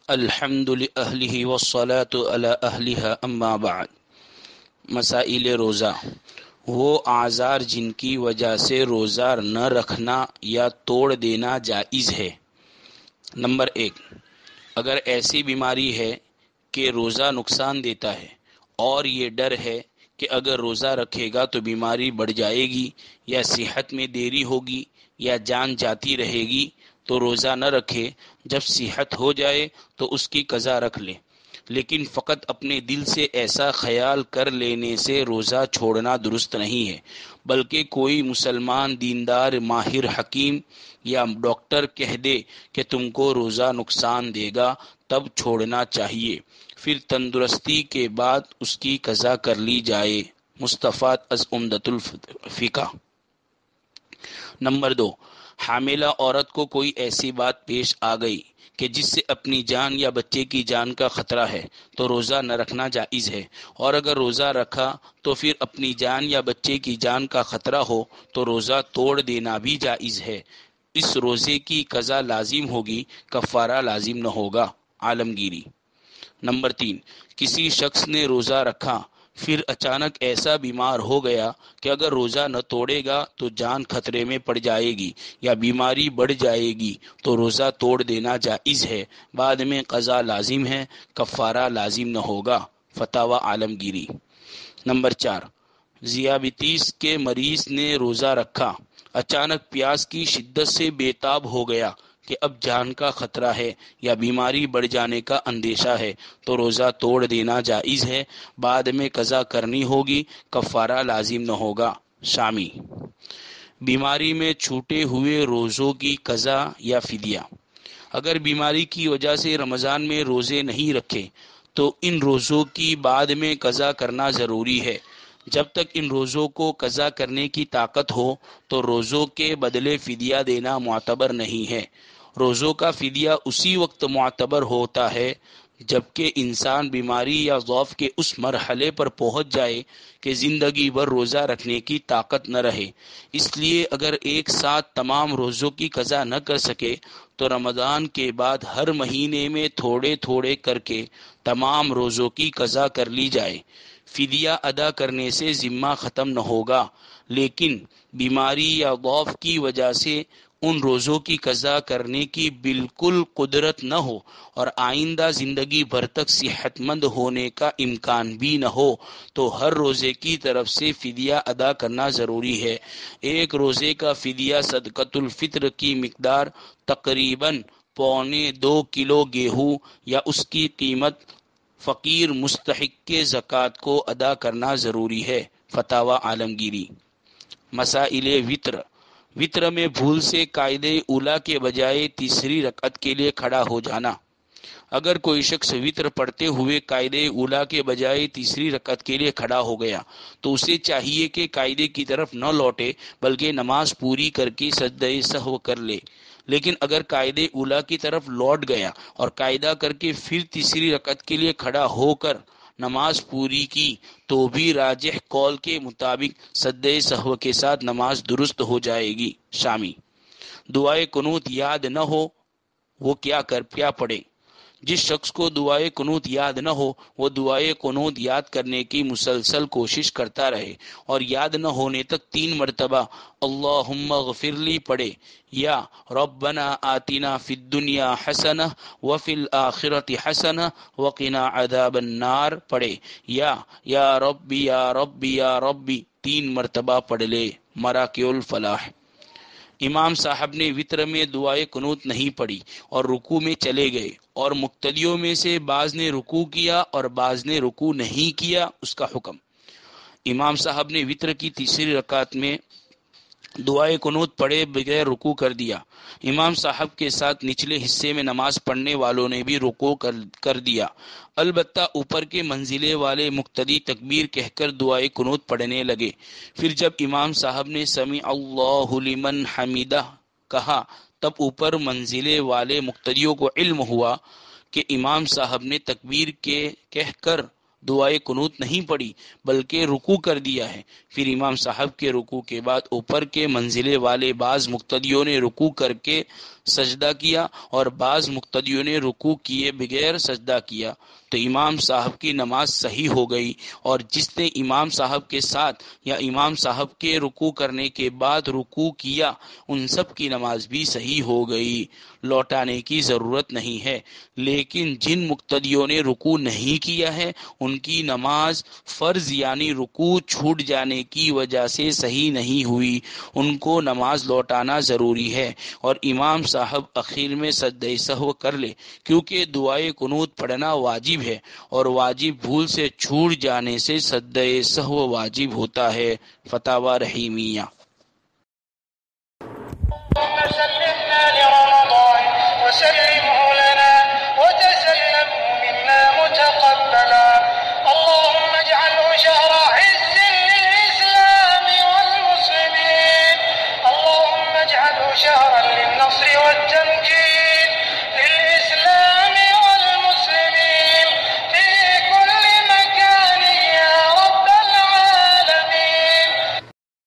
الحمد لأہلہ والصلاة علی اہلہا اما بعد۔ مسائل روزہ: وہ اعذار جن کی وجہ سے روزہ نہ رکھنا یا توڑ دینا جائز ہے۔ نمبر 1، اگر ایسی بیماری ہے کہ روزہ نقصان دیتا ہے اور یہ ڈر ہے کہ اگر روزہ رکھے گا تو بیماری بڑھ جائے گی یا صحت میں دیری ہوگی یا جان جاتی رہے گی، تو روزہ نہ رکھے۔ جب صحت ہو جائے تو اس کی قضا رکھ لے، لیکن فقط اپنے دل سے ایسا خیال کر لینے سے روزہ چھوڑنا درست نہیں ہے، بلکہ کوئی مسلمان دیندار ماہر حکیم یا ڈاکٹر کہہ دے کہ تم کو روزہ نقصان دے گا تب چھوڑنا چاہیے، پھر تندرستی کے بعد اس کی قضا کر لی جائے۔ مستفاد از عمدۃ الفقہ۔ نمبر 2، حاملہ عورت کو کوئی ایسی بات پیش آ گئی کہ جس سے اپنی جان یا بچے کی جان کا خطرہ ہے تو روزہ نہ رکھنا جائز ہے، اور اگر روزہ رکھا تو پھر اپنی جان یا بچے کی جان کا خطرہ ہو تو روزہ توڑ دینا بھی جائز ہے۔ اس روزے کی قضا لازم ہوگی، کفارہ لازم نہ ہوگا۔ عالمگیری۔ نمبر 3، کسی شخص نے روزہ رکھا پھر اچانک ایسا بیمار ہو گیا کہ اگر روزہ نہ توڑے گا تو جان خطرے میں پڑ جائے گی یا بیماری بڑھ جائے گی تو روزہ توڑ دینا جائز ہے، بعد میں قضا لازم ہے، کفارہ لازم نہ ہوگا۔ فتاوی عالمگیری۔ نمبر 4، ذیابیطس کے مریض نے روزہ رکھا، اچانک پیاس کی شدت سے بے تاب ہو گیا کہ اب جان کا خطرہ ہے یا بیماری بڑھ جانے کا اندیشہ ہے تو روزہ توڑ دینا جائز ہے، بعد میں قضا کرنی ہوگی، کفارہ لازم نہ ہوگا۔ شامی۔ بیماری میں چھوٹے ہوئے روزوں کی قضا یا فدیہ: اگر بیماری کی وجہ سے رمضان میں روزے نہیں رکھے تو ان روزوں کی بعد میں قضا کرنا ضروری ہے۔ جب تک ان روزوں کو قضا کرنے کی طاقت ہو تو روزوں کے بدلے فدیہ دینا معتبر نہیں ہے۔ روزوں کا فدیہ اسی وقت معتبر ہوتا ہے جبکہ انسان بیماری یا ضعف کے اس مرحلے پر پہنچ جائے کہ زندگی بھر روزہ رکھنے کی طاقت نہ رہے۔ اس لیے اگر ایک ساتھ تمام روزوں کی قضا نہ کر سکے تو رمضان کے بعد ہر مہینے میں تھوڑے تھوڑے کر کے تمام روزوں کی قضا کر لی جائے۔ فدیہ ادا کرنے سے ذمہ ختم نہ ہوگا، لیکن بیماری یا ضعف کی وجہ سے ان روزوں کی قضا کرنے کی بالکل قدرت نہ ہو اور آئندہ زندگی بھر تک صحت مند ہونے کا امکان بھی نہ ہو تو ہر روزے کی طرف سے فدیہ ادا کرنا ضروری ہے۔ ایک روزے کا فدیہ صدقۃ الفطر کی مقدار تقریباً 1.25 کلو گیہوں یا اس کی قیمت فقیر مستحق کے زکوٰۃ کو ادا کرنا ضروری ہے۔ فتاوی عالمگیری۔ مسائل وطر: وطر میں بھول سے قاعدہ اولیٰ کے بجائے تیسری رکعت کے لیے کھڑا ہو جانا۔ اگر کوئی شخص وطر پڑھتے ہوئے قاعدہ اولیٰ کے بجائے تیسری رکعت کے لیے کھڑا ہو گیا تو اسے چاہیے کہ قاعدے کی طرف نہ لوٹے بلکہ نماز پوری کر کے سجدہ سہو کر لے، لیکن اگر قاعدہ اولیٰ کی طرف لوٹ گیا اور قاعدہ کر کے پھر تیسری رکعت کے لیے کھڑا ہو کر نماز پوری کی تو بھی راجح قول کے مطابق سجدہ سہو کے ساتھ نماز درست ہو جائے گی۔ شامی۔ دعائے قنوت یاد نہ ہو وہ کیا پڑھے؟ جس شخص کو دعائے قنوت یاد نہ ہو وہ دعائے قنوت یاد کرنے کی مسلسل کوشش کرتا رہے اور یاد نہ ہونے تک 3 مرتبہ اللہم اغفر لی پڑھے، یا ربنا آتنا فی الدنیا حسنہ وفی الآخرۃ حسنہ وقنا عذاب النار پڑھے، یا ربی یا ربی یا ربی 3 مرتبہ پڑھ لے۔ مراکع الفلاح۔ امام صاحب نے وطر میں دعائے قنوت نہیں پڑھی اور رکوع میں چلے گئے اور مقتدیوں میں سے بعض نے رکوع کیا اور بعض نے رکوع نہیں کیا، اس کا حکم۔ امام صاحب نے وطر کی تیسری رکعت میں دعائے قنوت پڑھے بغیر رکوع کر دیا۔ امام صاحب کے ساتھ نچلے حصے میں نماز پڑھنے والوں نے بھی رکوع کر دیا، البتہ اوپر کے منزلے والے مقتدی تکبیر کہہ کر دعائے قنوت پڑھنے لگے۔ پھر جب امام صاحب نے سمیع اللہ لمن حمیدہ کہا تب اوپر منزلے والے مقتدیوں کو علم ہوا کہ امام صاحب نے تکبیر کہہ کر دعائے قنوت نہیں پڑھی بلکہ رکوع کر دیا ہے۔ پھر امام صاحب کے رکوع کے بعد اوپر کے منزلے والے بعض مقتدیوں نے رکوع کر کے سجدہ کیا اور بعض مقتدیوں نے رکوع کیے بغیر سجدہ کیا تو امام صاحب کی نماز صحیح ہو گئی، اور جس نے امام صاحب کے ساتھ یا امام صاحب کے رکوع کرنے کے بعد رکوع کیا ان سب کی نماز بھی صحیح ہو گئی، لوٹانے کی ضرورت نہیں ہے۔ لیکن جن مقتدیوں نے رکوع نہیں کیا ہے ان کی نماز فرض یعنی رکوع چھوٹ جانے کی وجہ سے صحیح نہیں ہوئی، ان کو نماز لوٹانا ضروری ہے، اور امام صاحب اخیر میں سجدہ سہو کر لے، کیونکہ دعائے قنوت پڑھنا واجب ہے، اور واجب بھول سے چھوٹ جانے سے سجدہ سہو واجب ہوتا ہے۔ فتاوی رحیمیہ۔